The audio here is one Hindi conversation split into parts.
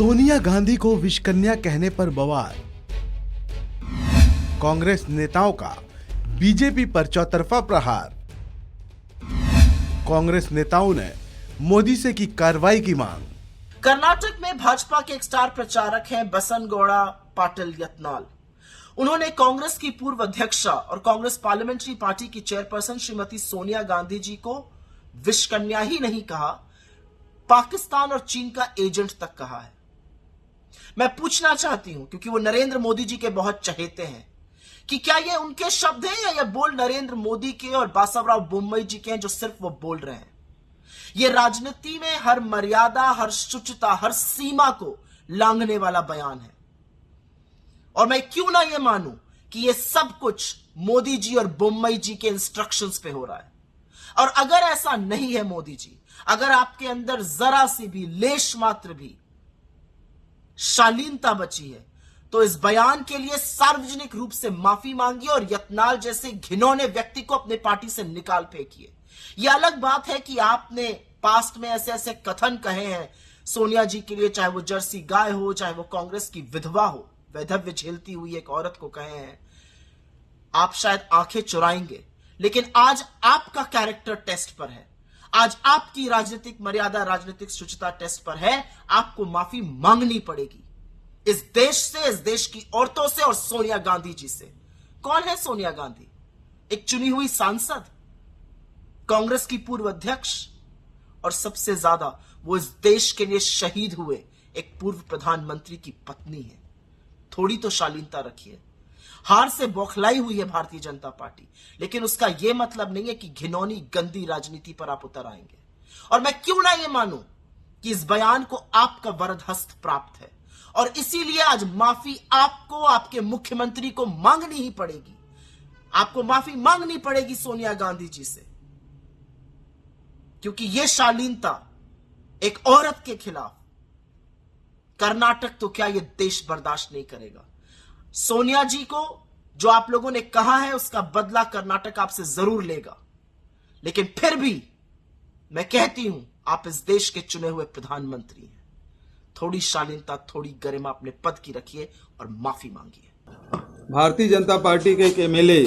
सोनिया गांधी को विषकन्या कहने पर बवाल। कांग्रेस नेताओं का बीजेपी पर चौतरफा प्रहार। कांग्रेस नेताओं ने मोदी से की कार्रवाई की मांग। कर्नाटक में भाजपा के एक स्टार प्रचारक हैं बसनगौड़ा पाटिल यत्नाल। उन्होंने कांग्रेस की पूर्व अध्यक्षा और कांग्रेस पार्लियामेंट्री पार्टी की चेयरपर्सन श्रीमती सोनिया गांधी जी को विषकन्या ही नहीं कहा, पाकिस्तान और चीन का एजेंट तक कहा है। मैं पूछना चाहती हूं, क्योंकि वो नरेंद्र मोदी जी के बहुत चहेते हैं, कि क्या ये उनके शब्द हैं या ये बोल नरेंद्र मोदी के और बासवराव बोम्मई जी के हैं, जो सिर्फ वो बोल रहे हैं। ये राजनीति में हर मर्यादा, हर शुचिता, हर सीमा को लांघने वाला बयान है। और मैं क्यों ना ये मानूं कि ये सब कुछ मोदी जी और बोम्मई जी के इंस्ट्रक्शंस पे हो रहा है। और अगर ऐसा नहीं है मोदी जी, अगर आपके अंदर जरा सी भी लेश मात्र भी शालीनता बची है, तो इस बयान के लिए सार्वजनिक रूप से माफी मांगिए और यत्नाल जैसे घिनौने व्यक्ति को अपने पार्टी से निकाल फेंकिए। यह अलग बात है कि आपने पास्ट में ऐसे ऐसे कथन कहे हैं सोनिया जी के लिए, चाहे वो जर्सी गाय हो, चाहे वो कांग्रेस की विधवा हो, वैधव्य झेलती हुई एक औरत को कहे हैं। आप शायद आंखें चुराएंगे, लेकिन आज आपका कैरेक्टर टेस्ट पर है। आज आपकी राजनीतिक मर्यादा, राजनीतिक शुचिता टेस्ट पर है। आपको माफी मांगनी पड़ेगी इस देश से, इस देश की औरतों से और सोनिया गांधी जी से। कौन है सोनिया गांधी? एक चुनी हुई सांसद, कांग्रेस की पूर्व अध्यक्ष, और सबसे ज्यादा वो इस देश के लिए शहीद हुए एक पूर्व प्रधानमंत्री की पत्नी है। थोड़ी तो शालीनता रखिए। हार से बौखलाई हुई है भारतीय जनता पार्टी, लेकिन उसका यह मतलब नहीं है कि घिनौनी गंदी राजनीति पर आप उतर आएंगे। और मैं क्यों ना यह मानूं कि इस बयान को आपका वरद हस्त प्राप्त है, और इसीलिए आज माफी आपको, आपके मुख्यमंत्री को मांगनी ही पड़ेगी। आपको माफी मांगनी पड़ेगी सोनिया गांधी जी से, क्योंकि यह शालीनता एक औरत के खिलाफ कर्नाटक तो क्या यह देश बर्दाश्त नहीं करेगा। सोनिया जी को जो आप लोगों ने कहा है उसका बदला कर्नाटक आपसे जरूर लेगा, लेकिन फिर भी मैं कहती हूं, आप इस देश के चुने हुए प्रधानमंत्री हैं। थोड़ी शालीनता, थोड़ी गरिमा अपने पद की रखिए और माफी मांगिए। भारतीय जनता पार्टी के एक एमएलए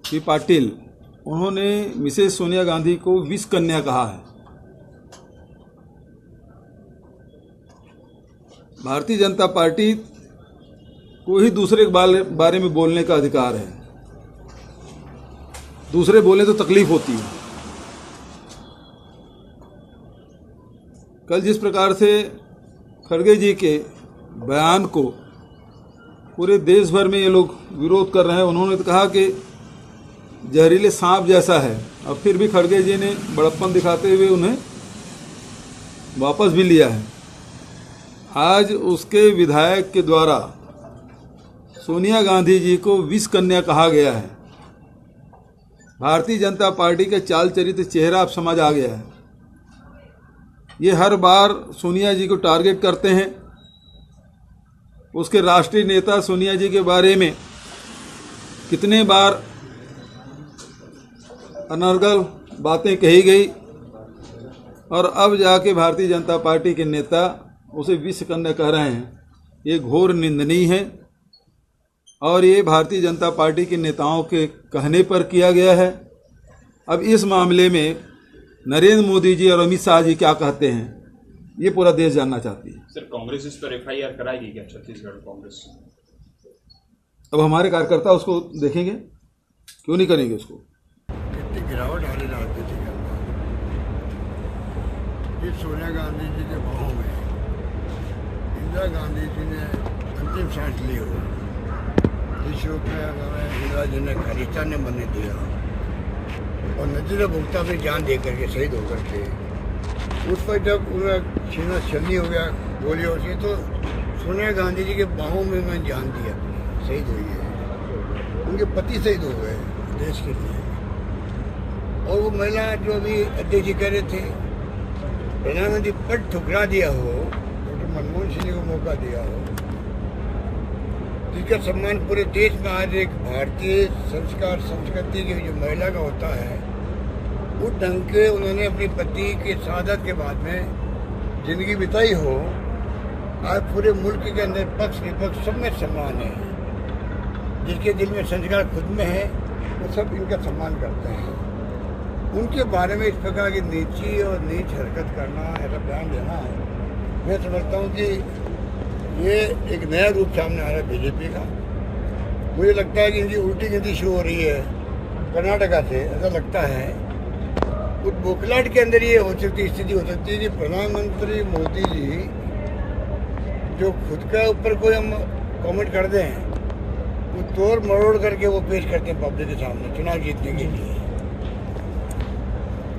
श्री पाटिल, उन्होंने मिसेस सोनिया गांधी को विषकन्या कहा है। भारतीय जनता पार्टी को ही दूसरे के बारे में बोलने का अधिकार है। दूसरे बोले तो तकलीफ होती है। कल जिस प्रकार से खड़गे जी के बयान को पूरे देश भर में ये लोग विरोध कर रहे हैं, उन्होंने तो कहा कि जहरीले सांप जैसा है। अब फिर भी खड़गे जी ने बड़प्पन दिखाते हुए उन्हें वापस भी लिया है। आज उसके विधायक के द्वारा सोनिया गांधी जी को विषकन्या कहा गया है। भारतीय जनता पार्टी के चाल चरित्र चेहरा अब समझ आ गया है। ये हर बार सोनिया जी को टारगेट करते हैं। उसके राष्ट्रीय नेता सोनिया जी के बारे में कितने बार अनर्गल बातें कही गई, और अब जाके भारतीय जनता पार्टी के नेता उसे विषकन्या कह रहे हैं। ये घोर निंदनीय है, और ये भारतीय जनता पार्टी के नेताओं के कहने पर किया गया है। अब इस मामले में नरेंद्र मोदी जी और अमित शाह जी क्या कहते हैं, ये पूरा देश जानना चाहती है। सर, कांग्रेस इस पर एफआईआर कराएगी क्या? छत्तीसगढ़ कांग्रेस अब हमारे कार्यकर्ता उसको देखेंगे, क्यों नहीं करेंगे उसको। कितनी गिरावट आ रही राजनीति के अंदर। ये सोनिया गांधी जी के बाहों में इंदिरा गांधी जी ने अंतिम सांस ली हो। इस रूप में इंदिरा जी ने खरीचा ने बनने दिया और नजीर भुगता में जान दे करके शहीद होकर के, उस पर जब उन्हें छीना छलनी हो गया गोलियों से, तो सोनिया गांधी जी के बाहों में उन्होंने जान दिया, शहीद हुई है। उनके पति शहीद हो गए देश के लिए। और वो महिला जो अभी अध्यक्ष जी कह रहे थे, प्रधानमंत्री पद ठुकरा दिया हो, डॉक्टर मनमोहन सिंह को मौका दिया हो, जिसका सम्मान पूरे देश में आज एक भारतीय संस्कार संस्कृति की जो महिला का होता है, उस ढंग के उन्होंने अपनी पति की शहादत के बाद में जिंदगी बिताई हो, आज पूरे मुल्क के अंदर पक्ष विपक्ष सब में सम्मान है। जिसके दिल में संस्कार खुद में है वो सब इनका सम्मान करते हैं। उनके बारे में इस प्रकार की नीची और नीच हरकत करना, ऐसा बयान देना, मैं समझता हूँ कि ये एक नया रूप सामने आ रहा है बीजेपी का। मुझे लगता है कि इनकी उल्टी गिनती शुरू हो रही है कर्नाटका से, ऐसा लगता है। उस बोखलाट के अंदर ये हो सकती स्थिति हो सकती है कि प्रधानमंत्री मोदी जी जो खुद का ऊपर कोई हम कमेंट कर दें, वो तोड़ मरोड़ करके वो पेश करते हैं पब्लिक के सामने चुनाव जीतने के लिए।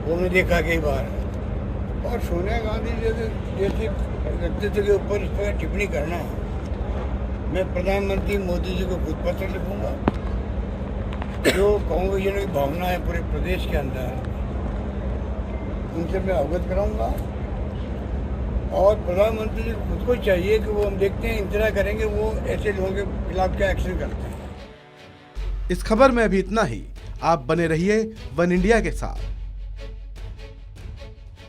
वो हमने देखा कई बार। और सोनिया गांधी जैसे व्यक्तित्व के ऊपर इस पर टिप्पणी करना, मैं प्रधानमंत्री मोदी जी को खुद पत्र लिखूंगा। जो कांग्रेसियों की भावना है पूरे प्रदेश के अंदर, उनसे मैं अवगत कराऊंगा। और प्रधानमंत्री जी को खुद को चाहिए कि वो, हम देखते हैं इंतजार करेंगे वो ऐसे लोगों के खिलाफ क्या एक्शन करते हैं। इस खबर में अभी इतना ही। आप बने रहिए वन इंडिया के साथ।